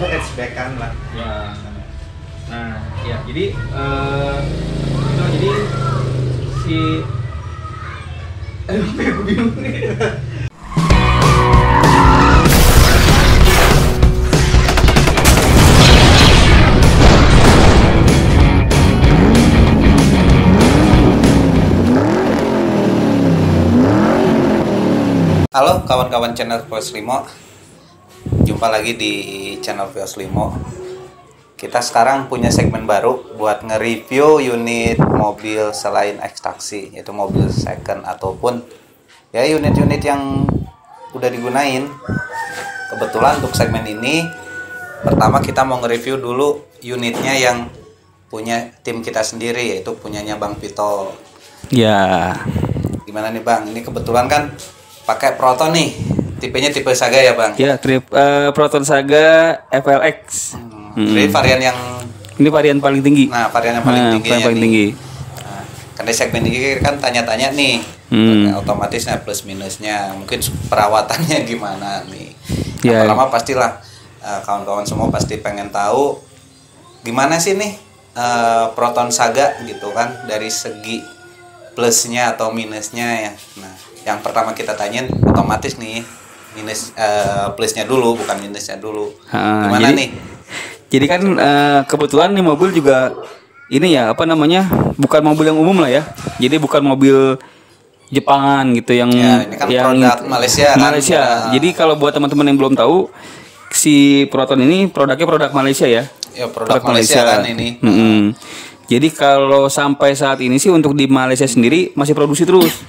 hatchbackan lah ya. Nah ya jadi itu jadi si aku bingung nih. Halo kawan-kawan channel Vios Limo, jumpa lagi di channel Vios Limo. Kita sekarang punya segmen baru buat nge-review unit mobil selain ekstraksi, yaitu mobil second ataupun ya unit-unit yang udah digunain. Kebetulan untuk segmen ini pertama kita mau nge-review dulu unitnya yang punya tim kita sendiri, yaitu punyanya Bang Vito. Ya. Gimana nih Bang? Ini kebetulan kan pakai Proton nih, tipenya tipe Saga ya Bang? Ya, Proton Saga FLX. Jadi varian yang ini varian paling tinggi. Nah, varian yang paling tinggi. Paling tinggi. Nah, karena segmen ini kan tanya-tanya nih, otomatisnya plus minusnya, mungkin perawatannya gimana nih. Ya. Lama-lama pastilah kawan-kawan semua pasti pengen tahu gimana sih nih Proton Saga gitu kan dari segi plusnya atau minusnya ya. Nah, yang pertama kita tanyain otomatis nih minus plusnya dulu, bukan minusnya dulu. Gimana nih? Jadi kan kebetulan nih mobil juga ini ya apa namanya, bukan mobil yang umum lah ya. Jadi bukan mobil Jepangan gitu yang ya, ini kan yang produk Malaysia kan. Malaysia. Jadi kalau buat teman-teman yang belum tahu, si Proton ini produknya produk Malaysia ya. Ya produk Malaysia kan ini. Jadi kalau sampai saat ini sih untuk di Malaysia sendiri masih produksi terus.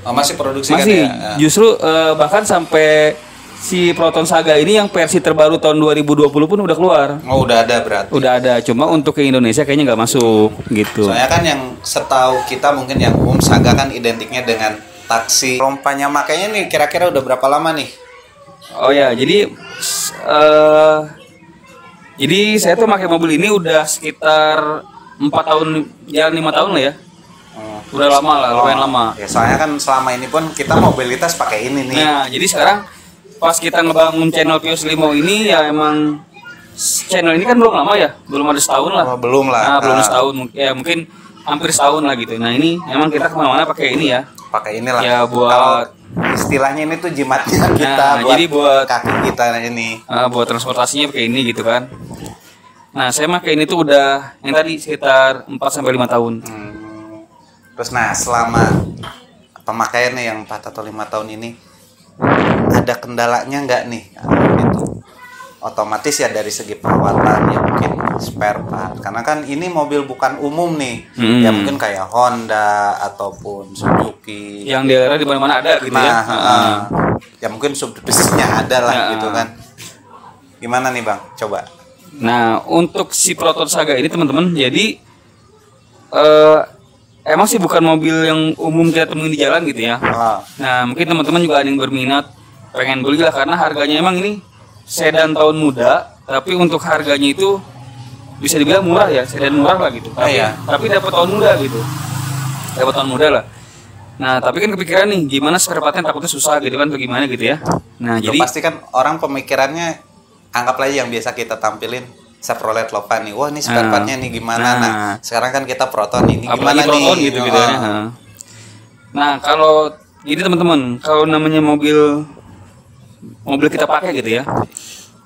Oh, masih produksi masih, kan ya? Justru bahkan sampai si Proton Saga ini yang versi terbaru tahun 2020 pun udah keluar. Oh, udah ada berarti. Udah ada, cuma untuk ke Indonesia kayaknya nggak masuk gitu. Soalnya kan yang setahu kita mungkin yang umum Saga kan identiknya dengan taksi. Rompanya makanya nih kira-kira udah berapa lama nih? Oh ya, jadi saya tuh pakai mobil ini udah sekitar 4 tahun, ya 5 tahun lah ya. Udah lama lah, lumayan lama. Ya, soalnya kan selama ini pun kita mobilitas pakai ini nih. Nah, jadi sekarang pas kita ngebangun channel Vios Limo ini ya emang channel ini kan belum lama ya, belum ada setahun lah. Oh, belum lah. Nah, belum setahun, ya mungkin hampir setahun lah gitu. Nah ini emang kita kemana-mana pakai ini ya. Pakai inilah. Ya buat kalau istilahnya ini tuh jimatnya kita, jadi buat kaki kita ini. Buat transportasinya pakai ini gitu kan. Nah saya pakai ini tuh udah yang tadi sekitar 4-5 tahun. Terus nah selama pemakaiannya yang 4 atau 5 tahun ini ada kendalanya nggak nih? Gitu. Otomatis ya dari segi perawatan ya mungkin spare part. Karena kan ini mobil bukan umum nih. Ya mungkin kayak Honda ataupun Suzuki. Yang di daerah di mana-mana ada gitu ya. Ya mungkin subdivisenya ada lah gitu kan. Gimana nih Bang? Coba. Nah untuk si Proton Saga ini teman-teman, jadi emang sih bukan mobil yang umum kita temuin di jalan gitu ya. Nah mungkin teman-teman juga ada yang berminat pengen beli lah, karena harganya emang ini sedan tahun muda, tapi untuk harganya itu bisa dibilang murah ya, sedan murah lah gitu. Tapi dapat tahun muda gitu, dapat tahun muda lah. Nah tapi kan kepikiran nih gimana spare partnya, takutnya susah gitu kan, bagaimana gitu ya. Nah jadi pasti kan orang pemikirannya anggaplah yang biasa kita tampilin Chevrolet Lovan nih, wah ini spare partnya nih gimana? Nah sekarang kan kita Proton ini gimana Proton nih? Gitu ya. Nah kalau ini teman-teman, kalau namanya mobil kita pakai gitu ya,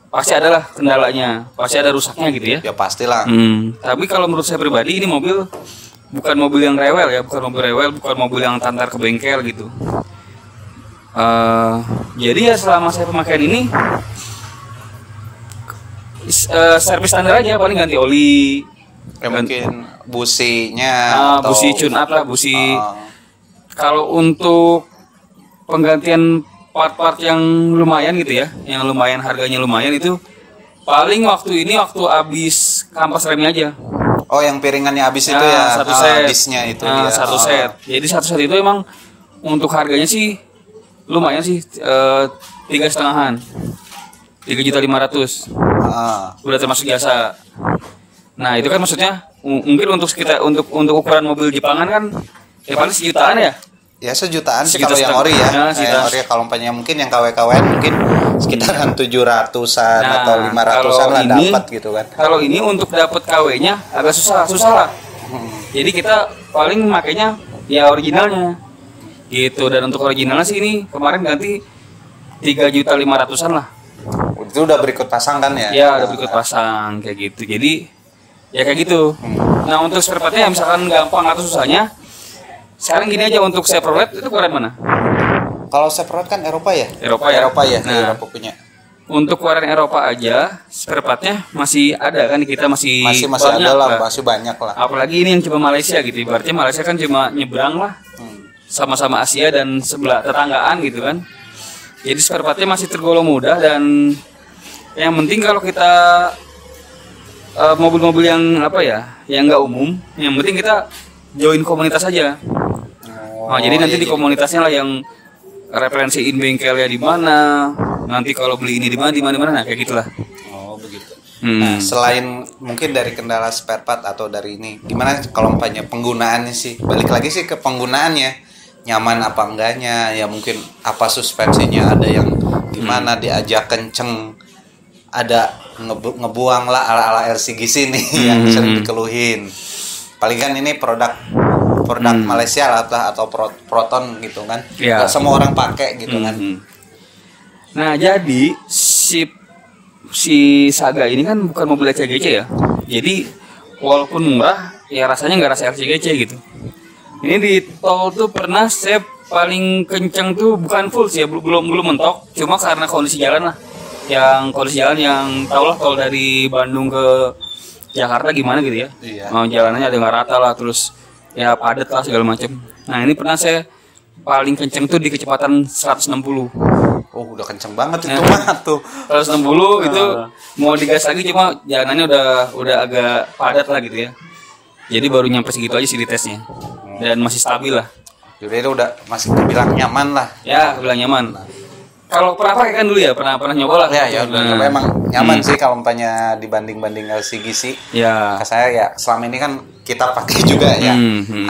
pasti adalah kendalanya, pasti ada rusaknya gitu ya. Ya pastilah. Tapi kalau menurut saya pribadi ini mobil bukan mobil yang rewel ya, bukan mobil yang tantar ke bengkel gitu. Jadi ya selama saya pemakaian ini servis standar aja, paling ganti oli, ya mungkin businya, busi tune up lah, busi. Kalau untuk penggantian part-part yang lumayan gitu ya, yang lumayan harganya lumayan itu paling waktu habis kampas remnya aja. Oh yang piringannya habis itu ya, satu set. Habisnya itu dia. Satu set. Jadi satu set itu emang untuk harganya sih lumayan sih, 3,5-an, 3.500.000. Udah termasuk jasa. Nah itu kan maksudnya mungkin untuk ukuran mobil Jepangan kan ya paling sejutaan ya. ya sejutaan sih Sejuta kalau yang setengah. ori ya. Ya, Yang ori kalau umpamanya mungkin yang KW-KWN mungkin sekitaran 700-an atau 500-an lah dapat gitu kan. Kalau ini untuk dapat KW-nya agak susah lah. Jadi kita paling makainya ya originalnya gitu. Dan untuk originalnya sih ini kemarin ganti 3.500.000-an lah. Itu udah berikut pasang kan ya? Ya udah berikut pasang kayak gitu. Jadi ya kayak gitu. Nah untuk spare partnya misalkan gampang atau susahnya, sekarang gini aja, untuk Chevrolet itu keluaran mana? Kalau Chevrolet kan Eropa ya? Eropa ya. Nah, Eropa punya. Untuk keluaran Eropa aja spare partnya masih ada kan, kita masih Masih ada lah, masih banyak lah. Apalagi ini yang cuma Malaysia gitu. Berarti Malaysia kan cuma nyebrang lah. Sama-sama Asia dan sebelah tetanggaan gitu kan. Jadi spare partnya masih tergolong mudah, dan yang penting kalau kita mobil-mobil yang apa ya, yang nggak umum, yang penting kita join komunitas aja. Nah, jadi nanti di komunitasnya lah yang referensiin bengkelnya di mana, nanti kalau beli ini di mana, nah kayak gitulah. Oh begitu. Nah, selain mungkin dari kendala spare part atau dari ini, gimana kalau umpamanya penggunaannya sih? Balik lagi sih ke penggunaannya, nyaman apa enggaknya, ya mungkin apa suspensinya ada yang gimana, diajak kenceng, ada ngebuang lah ala-ala LCGC nih yang sering dikeluhin. Paling kan ini produk Malaysia lah atau Proton gitu kan. Ya. Gak semua orang pakai gitu kan. Nah, jadi si Saga ini kan bukan mobil LCGC ya. Jadi walaupun murah, ya rasanya nggak rasa LCGC gitu. Ini di tol tuh pernah saya paling kenceng tuh bukan full sih ya, belum mentok, cuma karena kondisi jalan lah. Yang kondisi jalan yang tau lah, tol dari Bandung ke Jakarta gimana gitu ya. Iya. Jalanannya ada nggak rata lah, terus ya padat lah segala macam. Nah, ini pernah saya paling kenceng tuh di kecepatan 160. Oh, udah kenceng banget itu mah tuh. 160 itu mau digas lagi, cuma jalanannya udah agak padat lah gitu ya. Jadi baru nyampe segitu aja sih di tesnya. Dan masih stabil lah. Jadi itu udah masih kebilang nyaman lah. Ya, kebilang nyaman. Kalau pernah pakai kan dulu ya, pernah nyoba lah. Ya udah nyoba, emang nyaman sih kalau umpamanya dibanding LCGC. Ya. Saya ya selama ini kan kita pakai juga ya.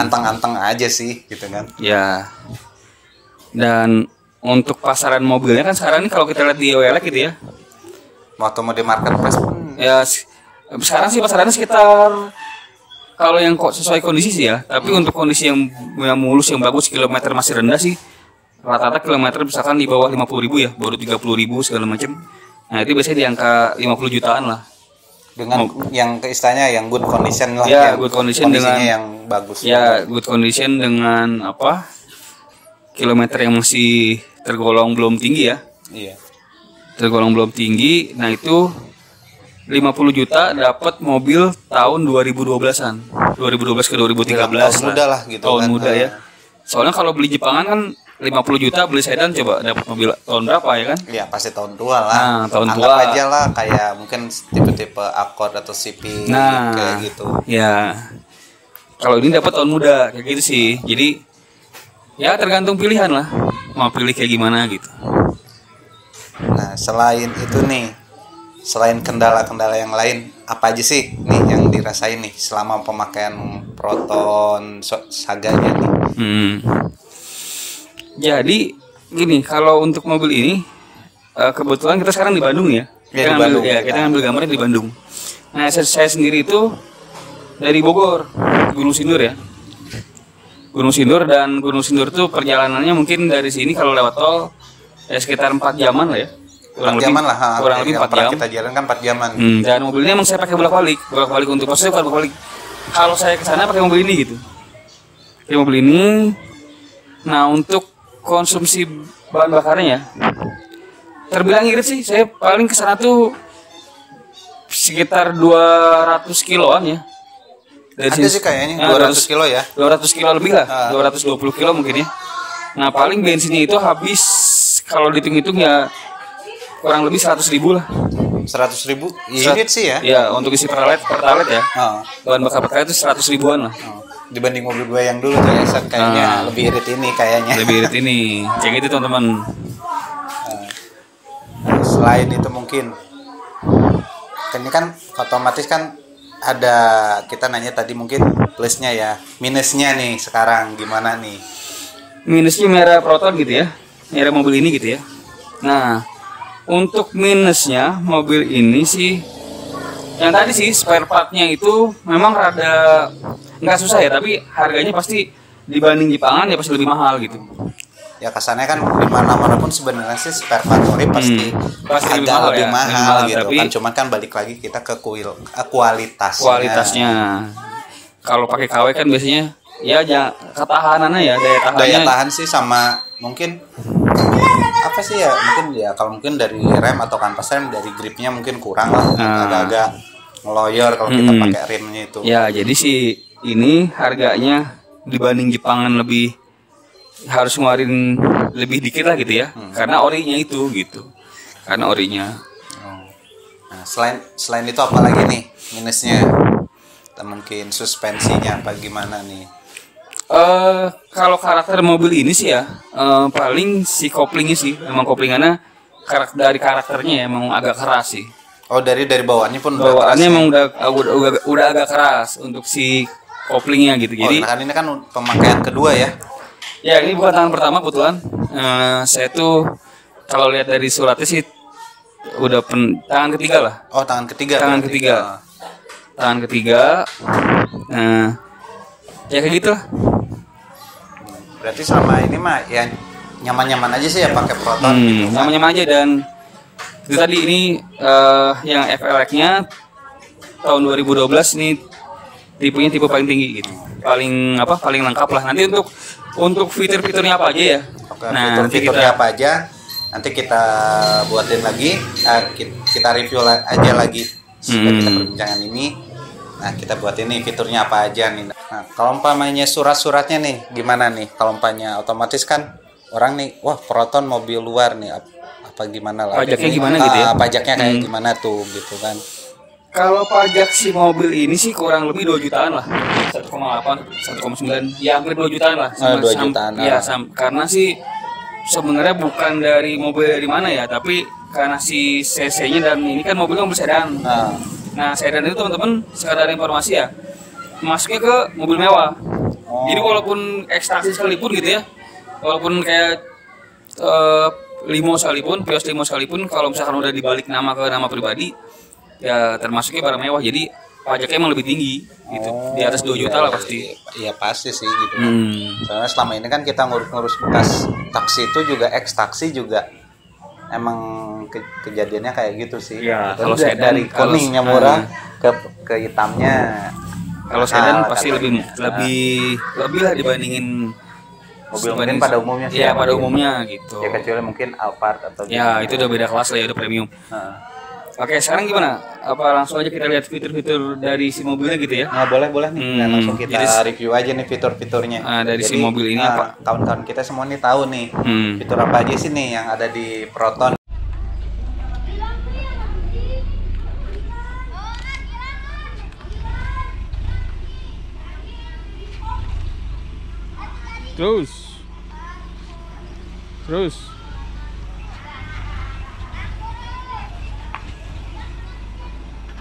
Anteng-anteng aja sih gitu kan. Ya. Dan untuk pasaran mobilnya kan sekarang ini kalau kita lihat di OLX gitu ya. Waktu mau di marketplace pun Ya sekarang sih pasarannya sekitar, kalau yang kok sesuai kondisi sih ya, tapi untuk kondisi yang mulus, yang bagus, kilometer masih rendah sih, rata-rata kilometer misalkan di bawah 50.000 ya, baru 30.000 segala macam. Nah itu biasanya di angka 50 jutaan lah. dengan yang istilahnya yang good condition lah ya, good condition dengan yang bagus. Ya, good condition dengan apa? Kilometer yang masih tergolong belum tinggi ya. Iya. Tergolong belum tinggi. Nah, itu 50 juta dapat mobil tahun 2012-an. 2012 ke 2013 tahun muda lah gitu tahun kan. muda ya. Soalnya kalau beli Jepangan kan 50 juta beli sedan, coba dapat mobil tahun berapa ya kan? Iya, pasti tahun tua lah. Nah, tahun Anggap tua aja lah kayak mungkin tipe-tipe Accord atau CP kayak gitu. Ya. Kalau ini dapat tahun muda kayak gitu sih. Jadi ya tergantung pilihan lah. Mau pilih kayak gimana gitu. Nah, selain itu nih, selain kendala-kendala yang lain, apa aja sih nih yang dirasain nih selama pemakaian Proton Saganya nih? Jadi gini, kalau untuk mobil ini kebetulan kita sekarang di Bandung ya. Kita ngambil gambarnya di Bandung. Nah, saya sendiri itu dari Bogor, Gunung Sindur ya. Gunung Sindur, dan Gunung Sindur itu perjalanannya mungkin dari sini kalau lewat tol ya sekitar 4 jaman lah ya. Kurang lebih 4 jam. Kita jalan kan 4 jaman. Dan mobil ini emang saya pakai bolak-balik untuk, maksudnya bukan bolak-balik. Kalau saya ke sana pakai mobil ini gitu. Pakai mobil ini. Nah, untuk konsumsi bahan bakarnya ya, terbilang irit sih. Saya paling ke sana tuh sekitar 200 kiloan ya. Ada sih kayaknya 200 kilo ya. 200 kilo lebih lah, 220 kilo mungkin ya. Nah, paling bensinnya itu habis kalau dihitung-hitung ya kurang lebih 100.000 lah. 100.000 irit sih ya. Ya, untuk isi pertalite ya. Bahan bakar pertalite itu 100 ribuan lah. Dibanding mobil gue yang dulu tuh ya, kayaknya lebih irit ini kayaknya. Lebih irit ini. Kayak gitu teman-teman. Selain itu mungkin ini kan otomatis kan ada, kita nanya tadi mungkin plusnya ya, minusnya nih sekarang gimana nih? minusnya merek Proton gitu ya, merek mobil ini gitu ya. Nah, untuk minusnya mobil ini sih, yang tadi sih spare partnya itu memang rada nggak susah ya, tapi harganya pasti dibanding Jepangan ya pasti lebih mahal gitu. Ya kasarnya kan di mana-mana pun sebenarnya sih spare part ori pasti Pasti agak lebih ya, mahal gitu tapi kan. Cuman kan balik lagi kita ke kualitasnya. kualitasnya kalau pakai KW kan biasanya ya ketahanannya ya, Daya tahan sih sama mungkin apa sih ya, mungkin ya kalau mungkin dari rem atau kanvas rem dari gripnya mungkin kurang lah, agak-agak ngeloyor kalau kita pakai remnya itu. Ya, jadi sih ini harganya dibanding Jepangan lebih harus ngeluarin lebih dikit lah gitu ya, karena orinya itu gitu, karena orinya. Nah, selain itu apa lagi nih minusnya? Mungkin suspensinya apa gimana nih? Kalau karakter mobil ini sih ya, paling si koplingnya sih, emang koplingannya dari karakternya ya, emang agak keras sih. Oh, dari bawaannya pun Bawaannya emang udah agak keras untuk si koplingnya gitu. Jadi kan ini kan pemakaian kedua ya. ya ini bukan tangan pertama kebetulan. Saya tuh kalau lihat dari suratnya sih udah tangan ketiga lah. Oh, tangan ketiga. Tangan ketiga. Tangan ketiga. Nah, ya kayak gitu lah. Berarti selama ini mah ya nyaman-nyaman aja sih ya pakai Proton gitu. Nyaman-nyaman aja, dan itu tadi ini yang FLX-nya tahun 2012 ini tipenya tipe paling tinggi gitu. Paling lengkap lah. Nanti untuk fitur-fiturnya apa aja ya. Oke, fitur-fiturnya apa aja nanti kita buatin lagi, kita review aja lagi setelah kita perbincangan ini. Nah, kita buat ini fiturnya apa aja nih. Nah, kalau umpamanya surat-suratnya nih gimana nih? Kalau umpamanya otomatis kan orang nih, wah Proton mobil luar nih, apa gimana lah? Pajaknya gimana gitu ya? Pajaknya kayak gimana tuh gitu kan? Kalau pajak si mobil ini sih kurang lebih 2 jutaan lah, 1,8, 1,9, ya hampir 2 jutaan lah. 2 jutaan. Ya, karena sih sebenarnya bukan dari mobil dari mana ya, tapi karena si CC-nya, dan ini kan mobilnya mobil sedan. Nah, sedan itu teman-teman sekadar informasi ya, masuknya ke mobil mewah. Jadi walaupun ekstraksi sekalipun gitu ya, walaupun kayak limo sekalipun, Vios limo sekalipun, kalau misalkan udah dibalik nama ke nama pribadi, ya termasuknya barang mewah. Jadi pajaknya emang lebih tinggi gitu, di atas 2 juta lah pasti. Iya pasti sih gitu. Soalnya selama ini kan kita ngurus bekas taksi itu juga taksi juga emang kejadiannya kayak gitu sih. Ya, kalau sedan dari kuningnya murah ke hitamnya. Kalau sedan pasti lebih lah dibandingin mobil mungkin pada umumnya sih. Ya, pada umumnya gitu. Ya kecuali mungkin Alphard atau ya itu udah beda kelas lah ya, udah premium. Oke, sekarang gimana? Apa langsung aja kita lihat fitur-fitur dari si mobilnya gitu ya? Nah, boleh nih. Nah, langsung kita review aja nih fitur-fiturnya. Dari si mobil ini apa? Kawan-kawan kita semua nih tahu nih fitur apa aja sih nih yang ada di Proton. Terus.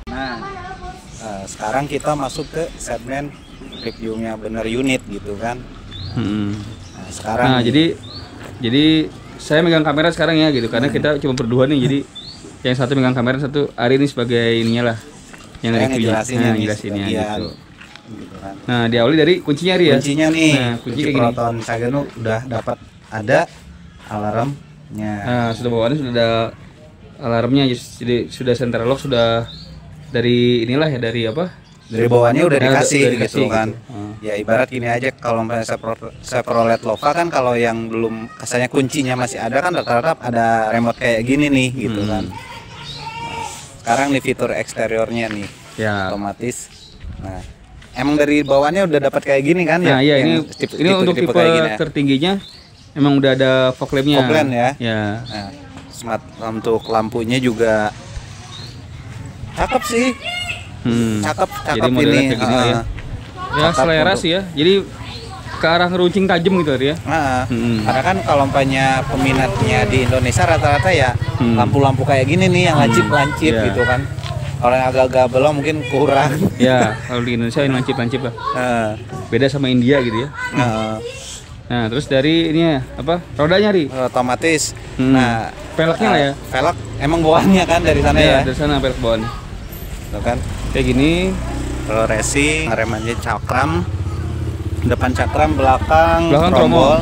Nah, sekarang kita masuk ke segmen reviewnya bener unit gitu kan. Nah, sekarang jadi saya megang kamera sekarang ya gitu, karena kita cuma berdua nih. Jadi yang satu megang kamera, satu Ari ini sebagai ininya lah, yang ngejelasinnya gitu. Kan. Nah, diawali dari kuncinya Ari ya. Kuncinya nih. Nah, kunci kayak Proton Sagano udah dapat ada alarmnya. Nah, sudah bawaannya sudah ada alarmnya, jadi sudah central lock, sudah dari inilah ya, dari apa? Dari bawahnya udah dikasih gitu kan. Gitu. Ya ibarat gini aja, kalau misalnya Chevrolet Lova kan kalau yang belum kasarnya kuncinya masih ada kan rata-rata ada remote kayak gini nih gitu kan. Nah, sekarang nih fitur eksteriornya nih ya otomatis. Nah, emang dari bawahnya udah dapat kayak gini kan? Nah, ya ini untuk tipe tertingginya emang udah ada fog lampnya. Fog lamp ya. Ya. Nah, smart untuk lampunya juga cakep sih. Cakep jadi modelnya ini. Kayak gini ya. Ya selera sih ya. Jadi ke arah ngeruncing tajam gitu ya. Karena kan kalau peminatnya di Indonesia rata-rata ya lampu-lampu kayak gini nih yang lancip-lancip gitu kan. Kalau yang agak-agak belum mungkin kurang. Ya, kalau di Indonesia yang lancip-lancip lah. Beda sama India gitu ya. Nah, terus dari ini ya, apa? Rodanya, Ri. Otomatis. Nah, peleknya lah ya. Velg emang bawaannya kan dari sana ya. Dari sana pelek bawaannya. Tuh kan. Kayak gini. Kalau racing, rem aja cakram. Depan cakram, belakang trombol.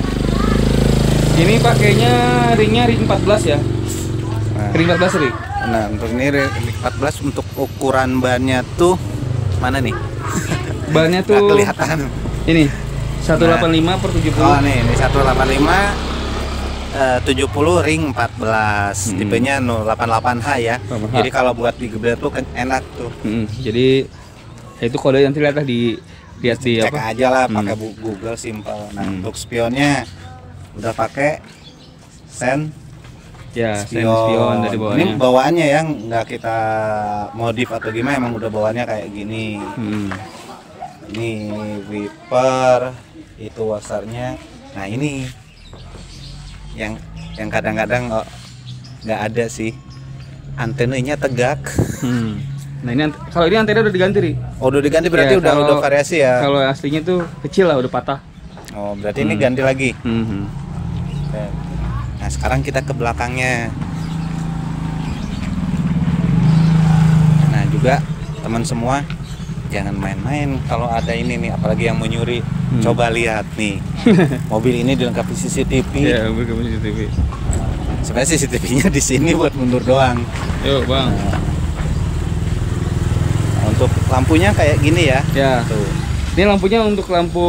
Ini pakainya ringnya ring 14 ya. Nah, ring 14 ring. Nah, untuk ini ring 14 untuk ukuran bannya tuh mana nih? Bannya tuh nggak kelihatan. Ini 185 per 70. Oh nih, ini 185 70 ring 14. Tipenya 088H ya. 88H. Jadi kalau buat digeber tuh kan enak tuh. Jadi itu kode nanti lihat lah lihat di cek apa? aja lah pakai Google simple. Nah, untuk spionnya udah pakai sen ya, spion dari bawahnya. Ini bawaannya yang nggak kita modif atau gimana, emang udah bawaannya kayak gini. Ini wiper, itu wasarnya. Nah ini yang kadang-kadang nggak ada sih, antenanya tegak. Nah ini kalau ini antena udah diganti, Ri. Oh udah diganti berarti ya, udah variasi ya. Kalau aslinya tuh kecil lah, udah patah. Oh berarti ini ganti lagi. Nah sekarang kita ke belakangnya. Nah juga teman semua jangan main-main kalau ada ini nih, apalagi yang mau nyuri. Coba lihat nih, mobil ini dilengkapi CCTV. Ya, dilengkapi CCTV. Sebenarnya CCTV-nya di sini buat mundur doang. Yuk bang. Nah, untuk lampunya kayak gini ya. Ya. Tuh. Ini lampunya untuk lampu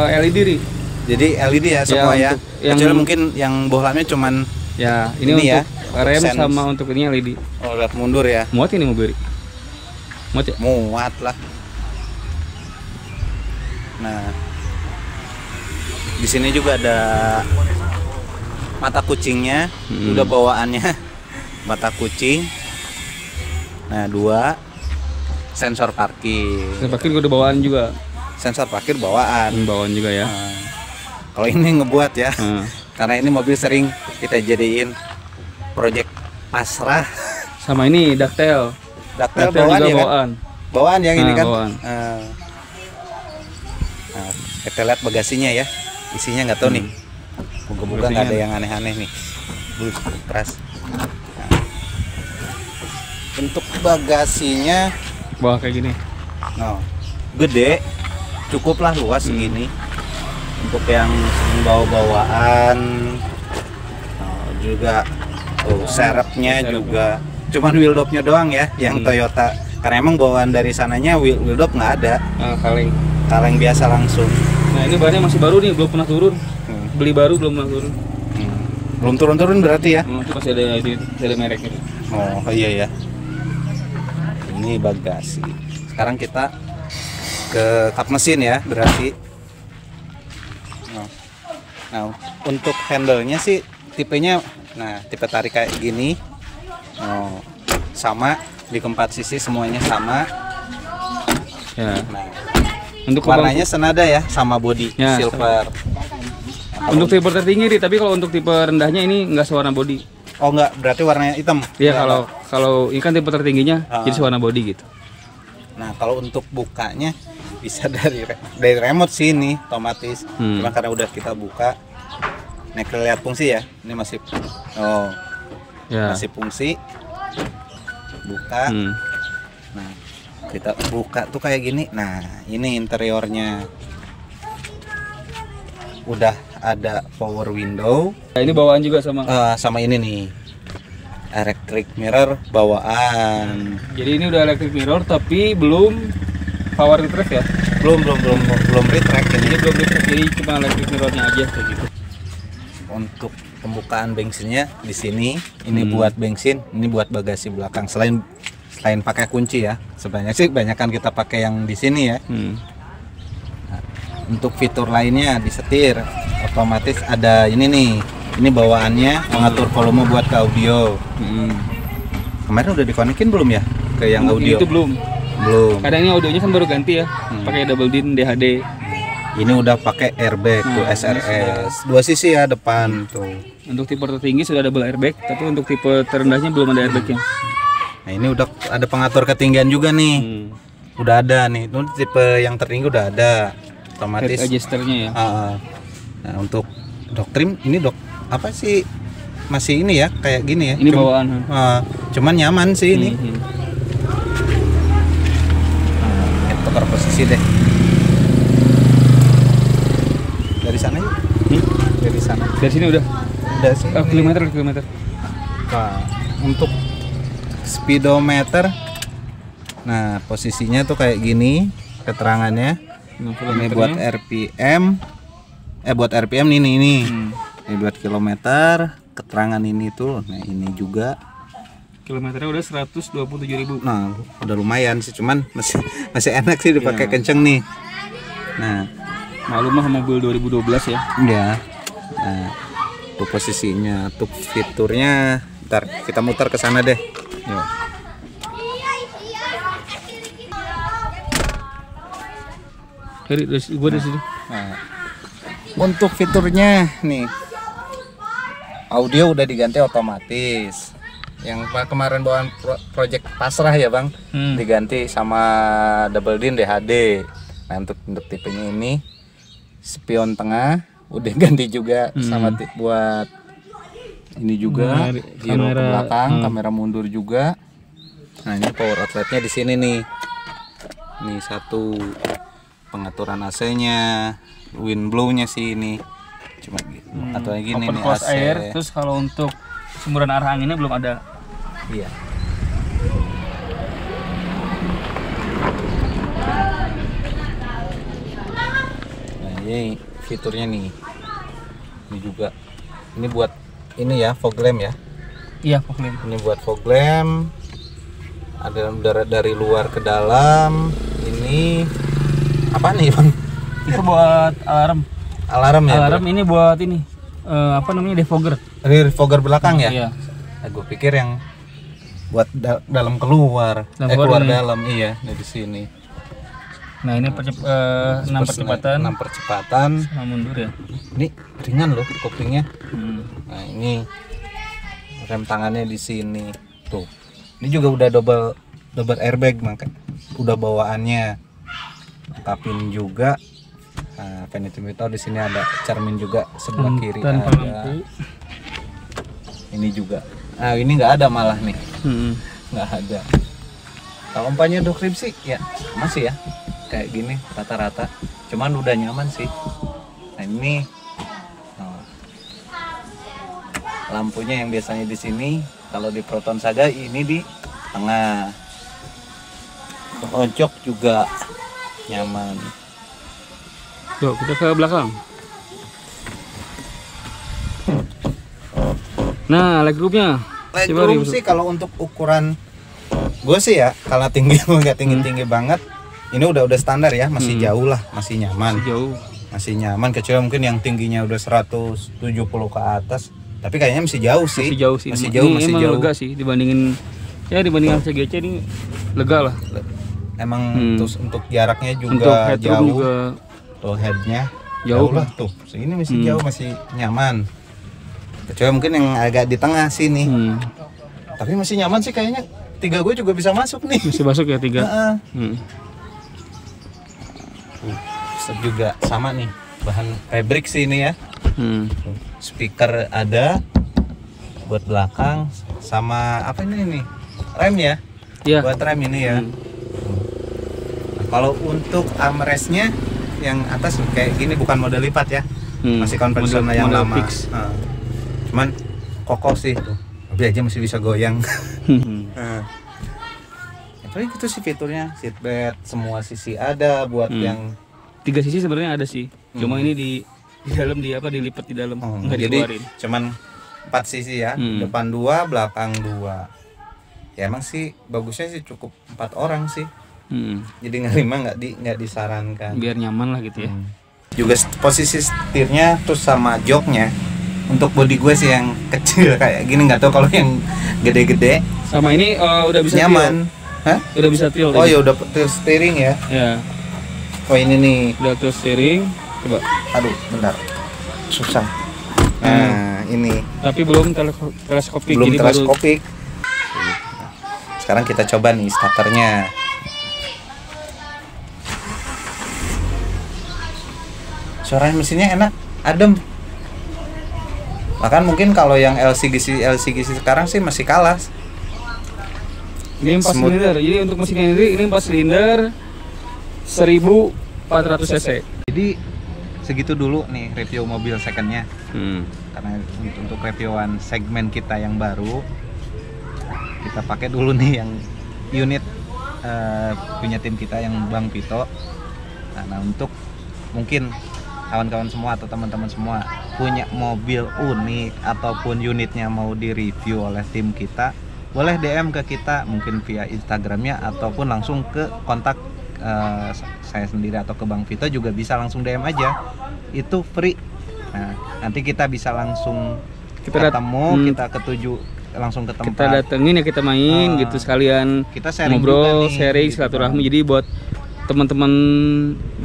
LED, Ri. Jadi LED ya semua ya. Kecuali mungkin yang bohlamnya cuman ya ini untuk ya, rem sense. sama untuk ini LED. Oh lihat mundur ya. Muat ini mobil, Ri. Muat ya? Muat lah. Nah, di sini juga ada mata kucingnya, udah bawaannya mata kucing. Nah, 2 sensor parkir. Sensor parkir udah bawaan juga. Sensor parkir bawaan. Bawaan juga ya. Nah, kalau ini ngebuat ya, karena ini mobil sering kita jadiin project pasrah. Sama ini daktel. Daktel bawaan ya bawaan. Kan? Bawaan yang ini kan. Bawaan. Nah, kita lihat bagasinya ya, isinya nggak tahu nih. Moga-moga nggak ada yang aneh-aneh nih. Keras. Nah, untuk bagasinya, wah kayak gini. no, gede, cukuplah luas segini. Untuk yang bawa-bawaan, juga serepnya juga. Cuman wheel dopnya doang ya, yang Toyota. Karena emang bawaan dari sananya wheel dop nggak ada. Kaleng biasa langsung. Nah ini bahannya masih baru nih, belum pernah turun. Beli baru belum pernah turun. Belum turun-turun berarti ya? Itu masih ada mereknya. Oh iya ya. Ini bagasi. Sekarang kita ke kap mesin ya berarti. Nah untuk handle-nya sih tipenya, nah tipe tarik kayak gini. Sama di keempat sisi semuanya sama. Ya. Nah, untuk warnanya senada ya sama body ya, silver. Untuk tipe tertinggi nih, tapi kalau untuk tipe rendahnya ini enggak sewarna body. Oh enggak, berarti warnanya hitam. Iya, kalau ini kan tipe tertingginya jadi sewarna body gitu. Nah, kalau untuk bukanya bisa dari remote sih ini otomatis. Cuma karena udah kita buka. Nah, kita lihat fungsi ya. Ini masih masih fungsi. Buka. Nah, kita buka tuh kayak gini. Nah, ini interiornya. Udah ada power window. Nah, ini bawaan juga sama ini nih. Electric mirror bawaan. Jadi ini udah electric mirror tapi belum power retract ya? Belum retract ini. Belum retract, jadi cuma electric mirrornya aja kayak gitu. Untuk pembukaan bensinnya di sini, ini buat bensin, ini buat bagasi belakang. Selain pakai kunci ya, sebenarnya sih banyakan kita pakai yang di sini ya. Nah, untuk fitur lainnya di setir, otomatis ada ini nih. Ini bawaannya mengatur volume buat ke audio. Kemarin udah dikonekin belum ya ke yang audio? Itu belum. Karena ini audionya kan baru ganti ya, pakai double din DHD. Ini udah pakai airbag tuh SRS, 2 sisi ya depan tuh. Untuk tipe tertinggi sudah double airbag, tapi untuk tipe terendahnya belum ada airbagnya. Nah ini udah ada pengatur ketinggian juga nih. Udah ada nih, itu tipe yang tertinggi udah ada otomatis. Head adjusternya ya. Nah, untuk Doktrim ini apa sih, masih ini ya kayak gini ya. Ini bawaan. Cuman nyaman sih ini. Kita tukar posisi deh. Dari sana yuk. Dari sana. Dari sini udah sih. kilometer. Nah, untuk speedometer, nah posisinya tuh kayak gini keterangannya. Ini buat RPM. Buat RPM ini. Ini buat kilometer. Keterangan ini tuh. Nah ini juga. Kilometernya udah 127.000. Nah udah lumayan sih, cuman masih enak sih dipakai kenceng nih. Nah maklum mah mobil 2012 ya. Iya. Nah tuh posisinya, tuh fiturnya. Ntar kita muter ke sana deh. Yuk. Gue dari situ. Nah, untuk fiturnya nih, audio udah diganti otomatis. Yang kemarin bawaan project pasrah ya bang, diganti sama double din DHD. Nah untuk tipenya ini, spion tengah udah ganti juga sama buat ini juga, giro ke belakang, kamera mundur juga. Nah ini power outletnya di sini nih. Ini satu. Pengaturan AC-nya, wind blow-nya sih ini. Cuma gitu. Atau lagi nih close AC. air. Terus kalau untuk semburan arah anginnya belum ada. Iya. Nah, ini fiturnya nih. Ini juga. Ini buat ini ya, fog lamp ya. Iya, fog lamp. Ini buat fog lamp. Ada udara dari luar ke dalam. Ini apa nih bang? Itu buat alarm. Alarm ya. Alarm ini buat ini apa namanya, defogger. Rear fogger belakang ya? Iya. Nah, gue pikir yang buat dalam keluar. Keluar dalam, iya di sini. Nah ini 6 percepatan. 6 percepatan. Sama mundur ya. Ini ringan loh koplingnya. Nah ini rem tangannya di sini. Tuh. Ini juga udah double airbag makanya. Udah bawaannya. Lengkapin juga. Nah, vanity mirror di sini ada cermin juga sebelah kiri ada. Lampu. Ini juga. Nah ini nggak ada malah nih. Nggak ada. Kalau umpamanya Doktrim sih ya masih ya kayak gini rata-rata. Cuman udah nyaman sih. Nah ini lampunya yang biasanya di sini, kalau di Proton Saga ini di tengah. Ojok juga nyaman. Tuh, kita ke belakang. Nah, legroomnya. Legroom sih kalau untuk ukuran gue sih ya, kalau tinggi nggak tinggi banget, ini udah standar ya, masih jauh lah, masih nyaman. Masih nyaman, kecuali mungkin yang tingginya udah 170 ke atas, tapi kayaknya masih jauh sih. Masih jauh. Lega sih dibandingin CGC ini lega lah. Emang terus untuk jaraknya juga untuk headroom jauh. Juga tuh headnya jauh lah tuh. Segini masih jauh, masih nyaman. Kecuali mungkin yang agak di tengah sini. Tapi masih nyaman sih kayaknya. 3 gue juga bisa masuk nih. Bisa masuk ya 3. Set juga sama nih. Bahan fabric sih ini ya. Speaker ada buat belakang sama apa ini nih? Rem ya? Iya. Buat rem ini ya. Nah, kalau untuk armrestnya yang atas kayak gini bukan model lipat ya. Masih konvensional yang lama. Cuman kokoh sih tuh. Mobil aja masih bisa goyang. Tapi itu sih fiturnya, seatbelt semua sisi ada buat yang 3 sisi sebenarnya ada sih. Cuma ini di dalam dilipat di dalam, nggak jadi dikeluarin. Cuman 4 sisi ya, depan 2, belakang 2. Ya emang sih bagusnya sih cukup 4 orang sih. Jadi nggak disarankan. Biar nyaman lah gitu ya. Juga posisi setirnya terus sama joknya. Untuk body gue sih yang kecil kayak gini, nggak tahu kalau yang gede-gede. Sama ini udah bisa nyaman. Hah? Udah bisa tilt. Oh ya udah tilt steering ya. Ya. Oh ini nih. Udah tilt steering. Coba. Aduh, bentar. Susah. Nah, ini. Tapi belum teleskopik. Belum teleskopik. Sekarang kita coba nih starternya. Suara mesinnya enak. adem. Bahkan mungkin kalau yang LCGC sekarang sih masih kalah. Ini 4 silinder. Jadi untuk mesin ini 4 silinder 1400 cc. Jadi segitu dulu nih review mobil secondnya. Karena untuk reviewan segmen kita yang baru, kita pakai dulu nih yang unit punya tim kita yang Bang Vito. Nah, untuk mungkin kawan-kawan semua atau teman-teman semua punya mobil unik ataupun unitnya mau direview oleh tim kita, boleh DM ke kita mungkin via Instagramnya ataupun langsung ke kontak saya sendiri atau ke Bang Vito juga bisa langsung DM aja, itu free. Nah, nanti kita bisa langsung ketemu, kita ketuju langsung ke tempat. Kita datengin ya, kita main gitu sekalian, kita sharing ngobrol, nih, sharing gitu silaturahmi. kan. Jadi buat teman-teman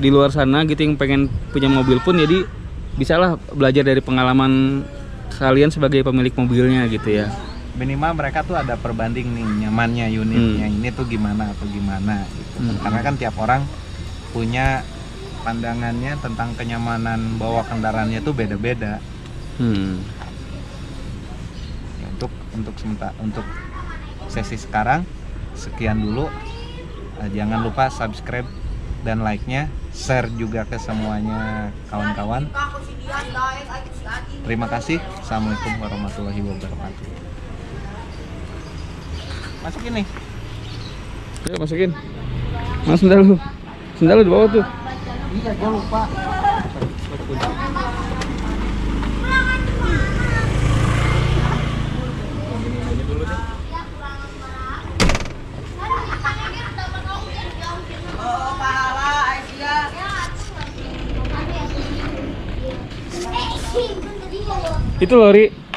di luar sana gitu yang pengen punya mobil pun, jadi bisalah belajar dari pengalaman kalian sebagai pemilik mobilnya gitu ya. Minimal mereka tuh ada perbanding nih nyamannya unitnya ini tuh gimana atau gimana gitu. Karena kan tiap orang punya pandangannya tentang kenyamanan bawa kendaraannya tuh beda-beda. Ya, untuk sesi sekarang sekian dulu. Jangan lupa subscribe dan like-nya, share juga ke semuanya kawan-kawan. Terima kasih. Assalamualaikum warahmatullahi wabarakatuh. Masukin nih. Ya, masukin. Mas, sendal lu di bawah tuh. Iya, gue lupa. Itu lori.